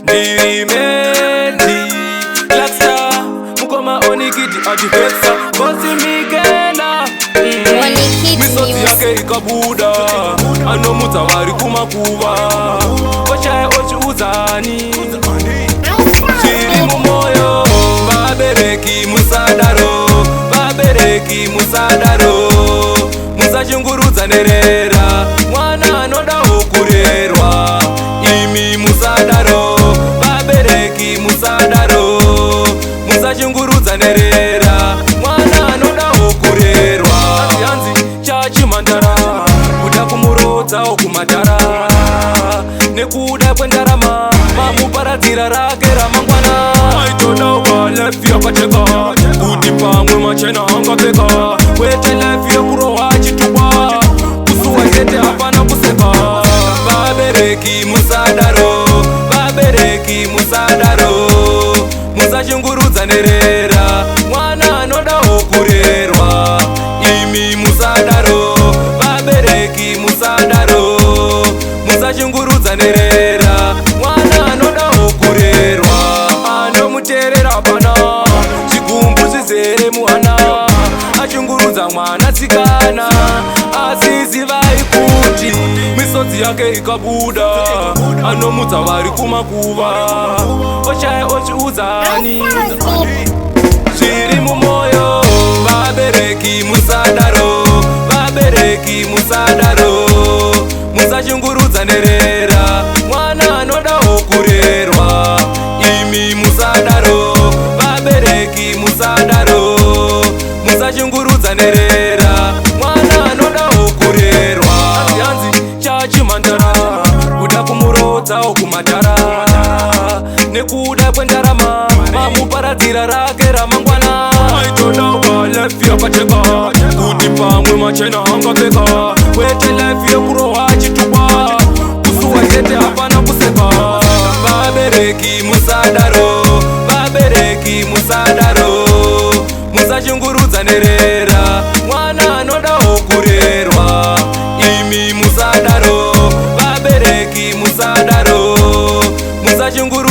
Dirimendi Blackstar Mukoma Onikidi Adipesa Bosi Migena Misoti yake ikabuda Ano mutawari kumakuba Ochae ochu uzani Shiri mumoyo Babereki musadaro Babereki musadaro Musashunguruza nerera Mwana anoda okurerwa Imi musadaro Babereki musadaro Musashunguruza nerera Mwana anoda okurerwa Yanzi chachi mandara Kuda kumurodza okumadara Nekuda kwendarama Mamuparadzira rake ramangwana Aitoda ukalefia kateka Kuti pamwe machena angapeka Kwete lefia kuroha chitupa Kusuwa hete hapana kuseka Babereki musadaro Babereki musadaro Musashunguruza nerera Mwana anoda okurerwa Imi musadaro Babereki musadaro Musashunguruza nerera Mwana anoda okurerwa Ano muterera pana Chigumbu zizere muhana Achunguruza mwana tsikana Asiziva ikuti Misodzi yake ikabuda Ano mutawari kumakuva Ochae ochiuzani Shiri mumoyo Babereki musadaro Babereki musadaro Musashunguruza nerera Mwana anoda okurerwa Imi musadaro Babereki musadaro Musashunguruza nerera Mwana anoda okurerwa Yanzi chachi mandara Kuda kumurodza okumadara Nekuda kwendarama Mamuparadzira rake ramangwana Aitoda ukalefia kateka Kuti pamwe machena angapeka Kwete lefia kuroha chitupa Kusuwa hete hapana kuseka Babereki musadaro Babereki musadaro Musashunguruza nerera Mwana anoda okurerwa Imi musadaro Babereki musadaro Musashunguruza